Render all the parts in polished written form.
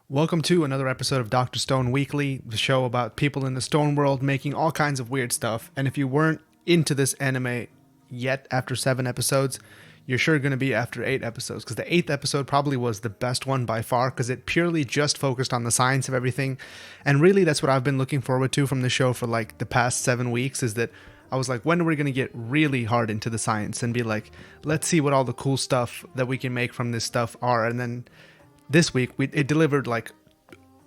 Welcome to another episode of Dr. Stone Weekly, the show about people in the stone world making all kinds of weird stuff. And if you weren't into this anime yet after 7 episodes, you're sure going to be after 8 episodes, because the 8th episode probably was the best one by far, because it purely just focused on the science of everything. And really, that's what I've been looking forward to from the show for like the past 7 weeks, is that I was like, when are we going to get really hard into the science and be like, let's see what all the cool stuff that we can make from this stuff are. And then this week, it delivered like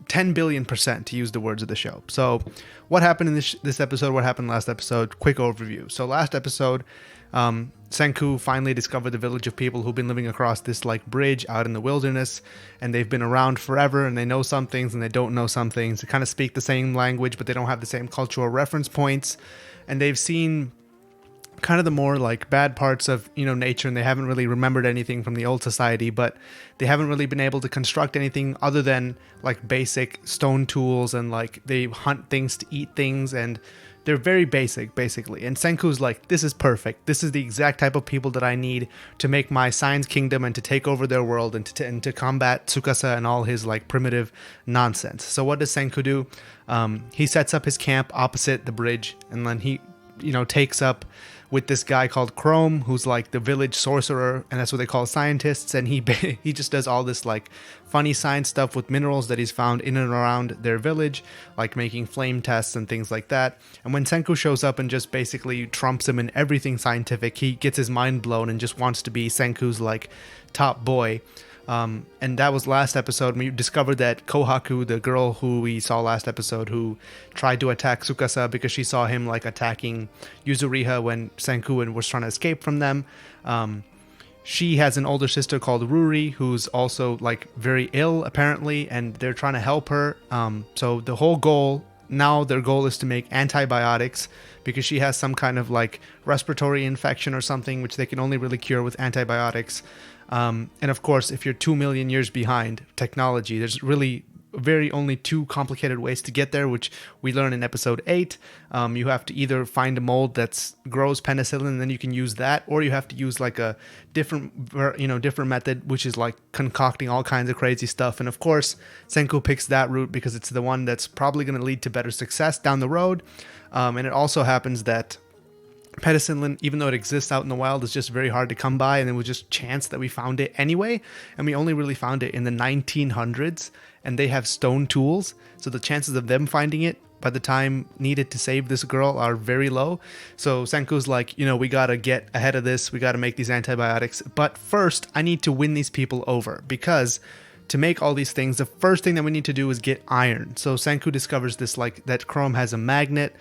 10 billion%, to use the words of the show. So what happened in this episode? What happened last episode? Quick overview. So last episode, Senku finally discovered the village of people who've been living across this like bridge out in the wilderness, and they've been around forever, and they know some things and they don't know some things. They kind of speak the same language, but they don't have the same cultural reference points, and they've seen kind of the more like bad parts of nature, and they haven't really remembered anything from the old society, but they haven't really been able to construct anything other than like basic stone tools, and like they hunt things to eat things, and they're very basic basically. And Senku's like, this is perfect, this is the exact type of people that I need to make my science kingdom and to take over their world and to combat Tsukasa and all his like primitive nonsense. So what does Senku do? He sets up his camp opposite the bridge, and then he takes up with this guy called Chrome, who's like the village sorcerer, and that's what they call scientists. And he just does all this like funny science stuff with minerals that he's found in and around their village, like making flame tests and things like that. And when Senku shows up and just basically trumps him in everything scientific, he gets his mind blown and just wants to be Senku's like top boy. And that was last episode. We discovered that Kohaku, the girl who we saw last episode, who tried to attack Tsukasa because she saw him like attacking Yuzuriha when Senku was trying to escape from them. She has an older sister called Ruri, who's also like very ill apparently, and they're trying to help her. So the whole goal now, their goal is to make antibiotics because she has some kind of like respiratory infection or something, which they can only really cure with antibiotics. And of course, if you're 2 million years behind technology, there's really very only 2 complicated ways to get there, which we learn in episode 8. You have to either find a mold that grows penicillin and then you can use that, or you have to use like a different method, which is like concocting all kinds of crazy stuff. And of course, Senku picks that route because it's the one that's probably going to lead to better success down the road. And it also happens that penicillin, even though it exists out in the wild, is just very hard to come by, and it was just chance that we found it anyway, and we only really found it in the 1900s, and they have stone tools, so the chances of them finding it by the time needed to save this girl are very low. So Senku's like, we gotta get ahead of this, we gotta make these antibiotics, but first I need to win these people over, because to make all these things, the first thing that we need to do is get iron. So Senku discovers this, like, that Chrome has a magnet.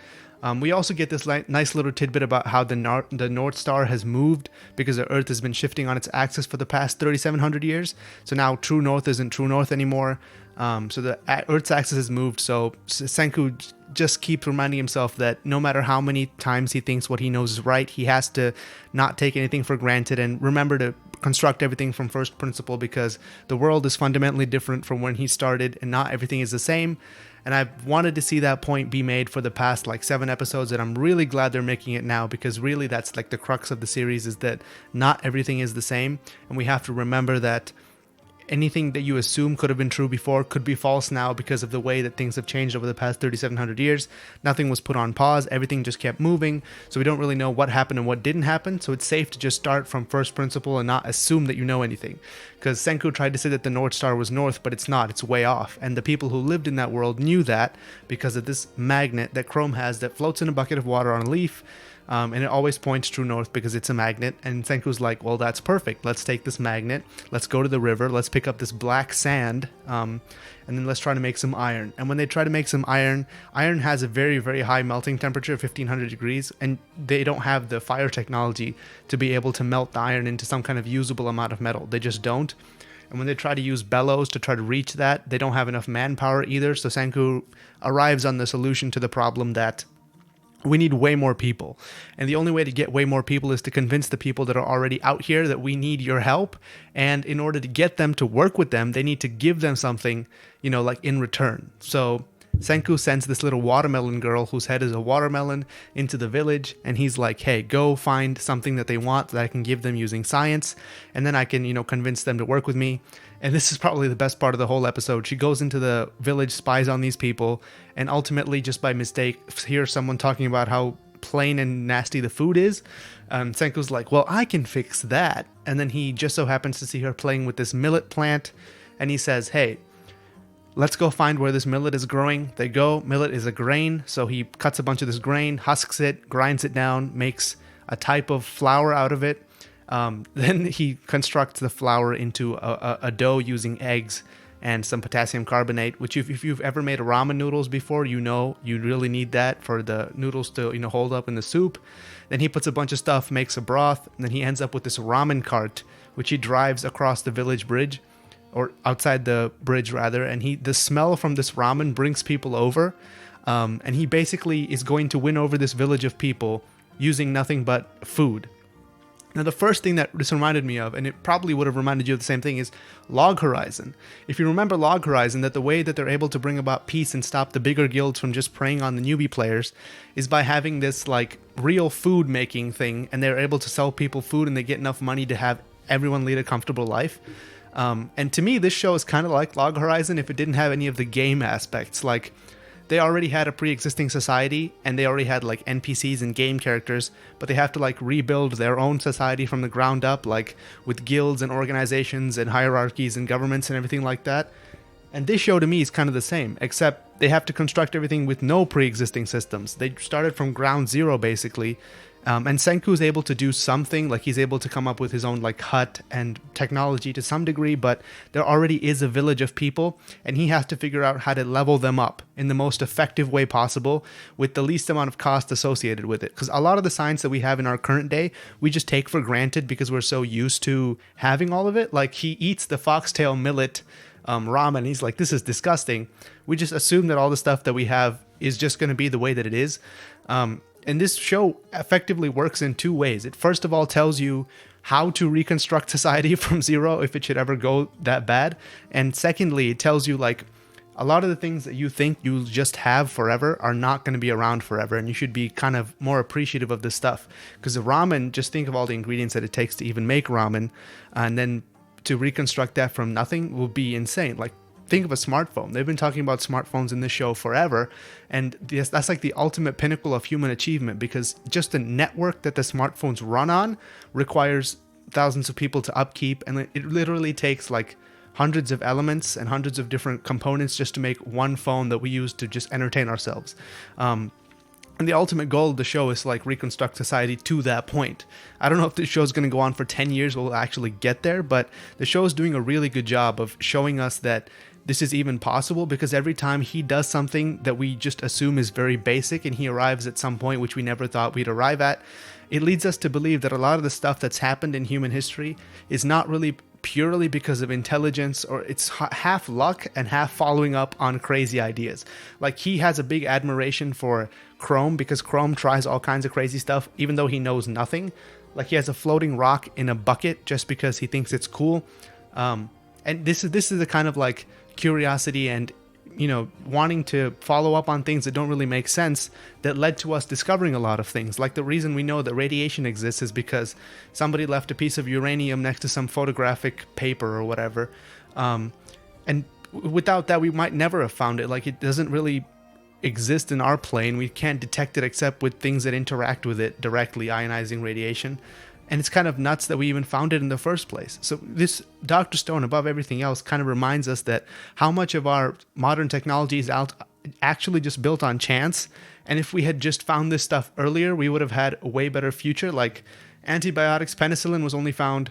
We also get this nice little tidbit about how the North Star has moved because the Earth has been shifting on its axis for the past 3,700 years. So now true north isn't true north anymore. So the Earth's axis has moved. So Senku just keeps reminding himself that no matter how many times he thinks what he knows is right, he has to not take anything for granted and remember to construct everything from first principle, because the world is fundamentally different from when he started and not everything is the same. And I've wanted to see that point be made for the past like 7 episodes, and I'm really glad they're making it now, because really that's like the crux of the series, is that not everything is the same, and we have to remember that anything that you assume could have been true before could be false now because of the way that things have changed over the past 3,700 years. Nothing was put on pause, everything just kept moving, so we don't really know what happened and what didn't happen, so it's safe to just start from first principle and not assume that you know anything. Because Senku tried to say that the North Star was north, but it's not, it's way off, and the people who lived in that world knew that because of this magnet that Chrome has that floats in a bucket of water on a leaf. And it always points true north because it's a magnet. And Senku's like, well, that's perfect. Let's take this magnet. Let's go to the river. Let's pick up this black sand. And then let's try to make some iron. And when they try to make some iron has a very, very high melting temperature, 1500 degrees. And they don't have the fire technology to be able to melt the iron into some kind of usable amount of metal. They just don't. And when they try to use bellows to try to reach that, they don't have enough manpower either. So Senku arrives on the solution to the problem that we need way more people. And the only way to get way more people is to convince the people that are already out here that we need your help. And in order to get them to work with them, they need to give them something, like in return. So Senku sends this little watermelon girl whose head is a watermelon into the village, and he's like, hey, go find something that they want that I can give them using science, and then I can, convince them to work with me. And this is probably the best part of the whole episode. She goes into the village, spies on these people, and ultimately, just by mistake, hears someone talking about how plain and nasty the food is. Senku's like, well, I can fix that. And then he just so happens to see her playing with this millet plant, and he says, hey, let's go find where this millet is growing. They go. Millet is a grain, so he cuts a bunch of this grain, husks it, grinds it down, makes a type of flour out of it. Then he constructs the flour into a dough using eggs and some potassium carbonate, which if you've ever made ramen noodles before, you know you really need that for the noodles to hold up in the soup. Then he puts a bunch of stuff, makes a broth, and then he ends up with this ramen cart, which he drives across the village bridge, or outside the bridge rather, and the smell from this ramen brings people over, and he basically is going to win over this village of people using nothing but food. Now, the first thing that this reminded me of, and it probably would have reminded you of the same thing, is Log Horizon. If you remember Log Horizon, that the way that they're able to bring about peace and stop the bigger guilds from just preying on the newbie players is by having this like real food making thing, and they're able to sell people food and they get enough money to have everyone lead a comfortable life. And to me, this show is kind of like Log Horizon if it didn't have any of the game aspects. Like, they already had a pre-existing society, and they already had like NPCs and game characters, but they have to like rebuild their own society from the ground up, like with guilds and organizations and hierarchies and governments and everything like that. And this show to me is kind of the same, except they have to construct everything with no pre-existing systems. They started from ground zero basically. And Senku's able to do something, like he's able to come up with his own like hut and technology to some degree, but there already is a village of people, and he has to figure out how to level them up in the most effective way possible with the least amount of cost associated with it. Because a lot of the science that we have in our current day, we just take for granted because we're so used to having all of it. Like, he eats the foxtail millet ramen, he's like, this is disgusting. We just assume that all the stuff that we have is just going to be the way that it is. And this show effectively works in two ways. It first of all tells you how to reconstruct society from zero if it should ever go that bad. And secondly, it tells you like a lot of the things that you think you'll just have forever are not going to be around forever. And you should be kind of more appreciative of this stuff. Because the ramen, just think of all the ingredients that it takes to even make ramen. And then to reconstruct that from nothing will be insane. Like, think of a smartphone. They've been talking about smartphones in this show forever, and that's like the ultimate pinnacle of human achievement, because just the network that the smartphones run on requires thousands of people to upkeep, and it literally takes like hundreds of elements and hundreds of different components just to make one phone that we use to just entertain ourselves. And the ultimate goal of the show is to like reconstruct society to that point. I don't know if this show is going to go on for 10 years, we'll actually get there, but the show is doing a really good job of showing us that this is even possible, because every time he does something that we just assume is very basic and he arrives at some point which we never thought we'd arrive at, it leads us to believe that a lot of the stuff that's happened in human history is not really purely because of intelligence, or it's half luck and half following up on crazy ideas. Like, he has a big admiration for Chrome because Chrome tries all kinds of crazy stuff even though he knows nothing. Like, he has a floating rock in a bucket just because he thinks it's cool. And this is the kind of like curiosity and wanting to follow up on things that don't really make sense that led to us discovering a lot of things. Like, the reason we know that radiation exists is because somebody left a piece of uranium next to some photographic paper or whatever, and without that we might never have found it. Like, it doesn't really exist in our plane. We can't detect it except with things that interact with it directly, ionizing radiation. And it's kind of nuts that we even found it in the first place. So this Dr. Stone, above everything else, kind of reminds us that how much of our modern technology is actually just built on chance. And if we had just found this stuff earlier, we would have had a way better future. Like, antibiotics, penicillin was only found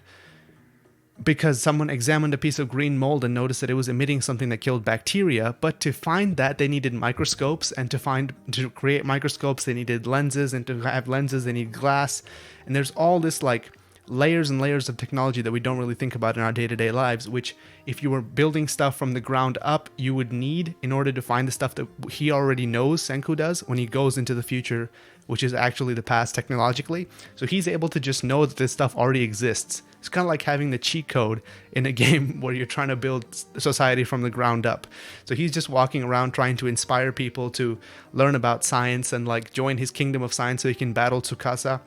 because someone examined a piece of green mold and noticed that it was emitting something that killed bacteria. But to find that, they needed microscopes, and to create microscopes, they needed lenses, and to have lenses, they need glass. And there's all this like layers and layers of technology that we don't really think about in our day-to-day lives, which if you were building stuff from the ground up, you would need in order to find the stuff that he already knows, Senku does, when he goes into the future, which is actually the past technologically. So he's able to just know that this stuff already exists. It's kind of like having the cheat code in a game where you're trying to build society from the ground up. So he's just walking around trying to inspire people to learn about science and like join his kingdom of science so he can battle Tsukasa.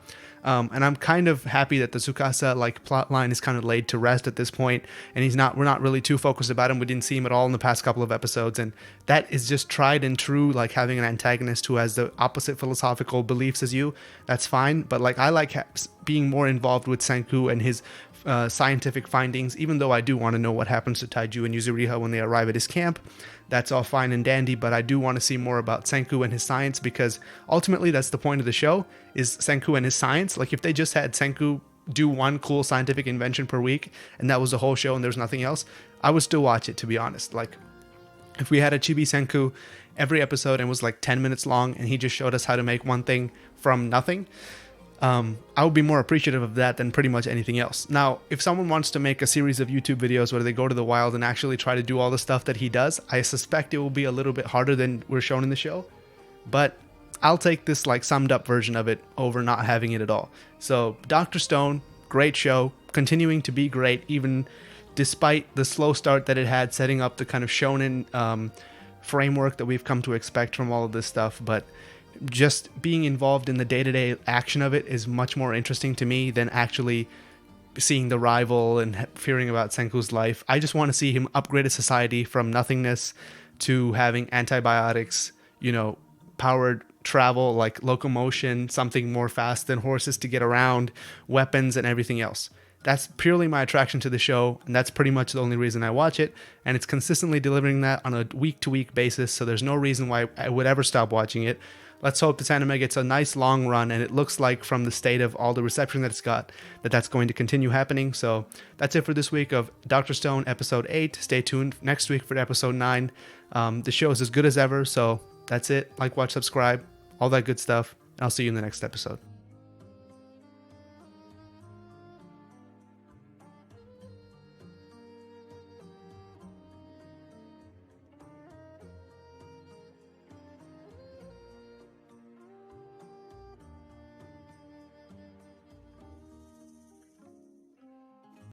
And I'm kind of happy that the Tsukasa like plot line is kind of laid to rest at this point, and we're not really too focused about him. We didn't see him at all in the past couple of episodes, and that is just tried and true. Like having an antagonist who has the opposite philosophical beliefs as you, that's fine. But like I like being more involved with Senku and his scientific findings, even though I do want to know what happens to Taiju and Yuzuriha when they arrive at his camp. That's all fine and dandy, but I do want to see more about Senku and his science, because ultimately that's the point of the show, is Senku and his science. Like if they just had Senku do one cool scientific invention per week and that was the whole show and there's nothing else, I would still watch it, to be honest. Like if we had a Chibi Senku every episode and was like 10 minutes long and he just showed us how to make one thing from nothing, I would be more appreciative of that than pretty much anything else. Now, if someone wants to make a series of YouTube videos where they go to the wild and actually try to do all the stuff that he does, I suspect it will be a little bit harder than we're shown in the show. But I'll take this like summed up version of it over not having it at all. So Dr. Stone, great show, continuing to be great, even despite the slow start that it had, setting up the kind of shonen framework that we've come to expect from all of this stuff. But just being involved in the day-to-day action of it is much more interesting to me than actually seeing the rival and fearing about Senku's life. I just want to see him upgrade a society from nothingness to having antibiotics, powered travel, like locomotion, something more fast than horses to get around, weapons, and everything else. That's purely my attraction to the show, and that's pretty much the only reason I watch it, and it's consistently delivering that on a week-to-week basis, so there's no reason why I would ever stop watching it. Let's hope this anime gets a nice long run, and it looks like from the state of all the reception that it's got, that's going to continue happening. So that's it for this week of Dr. Stone episode 8. Stay tuned next week for episode 9. The show is as good as ever, so that's it. Like, watch, subscribe, all that good stuff. I'll see you in the next episode.